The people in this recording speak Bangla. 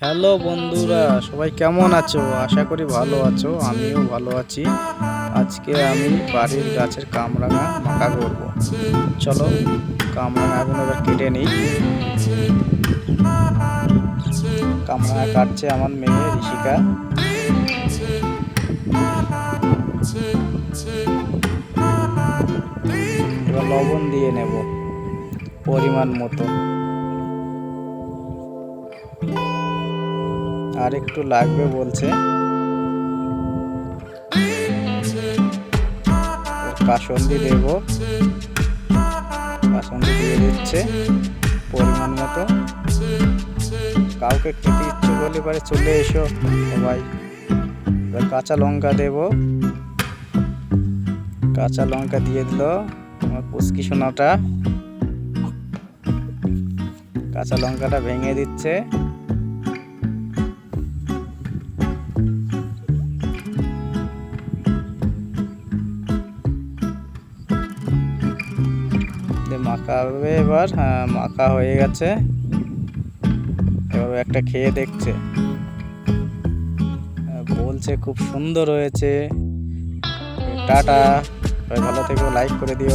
হ্যালো বন্ধুরা, সবাই কেমন আছো? আশা করি ভালো আছো। আমিও ভালো আছি। আজকে আমি বাড়ির গাছের কামরাঙা মাখা করব। চলো কামরাঙাগুলো এবার কেটে নিই। কামরাঙা কাটছে আমার মেয়ে ঋষিকা। এবার লবণ দিয়ে নেব পরিমাণ মতো। আর একটু লাগবে বলছে। কাসুন্দি দেব, কাসুন্দি দিয়ে দিচ্ছে পরিমাণ মতো। কাউকে খেতে ইচ্ছে করলে পরে চলে এসো সবাই। এবার কাঁচা লঙ্কা দেব, কাঁচা লঙ্কা দিয়ে দিল আমার পুচকি সোনাটা। কাঁচা লঙ্কাটা ভেঙে দিচ্ছে। মাখা হবে এবার। হ্যাঁ, মাখা হয়ে গেছে। এবার একটা খেয়ে দেখছে, বলছে খুব সুন্দর হয়েছে। টাটা, ভালো থেকো, লাইক করে দিও।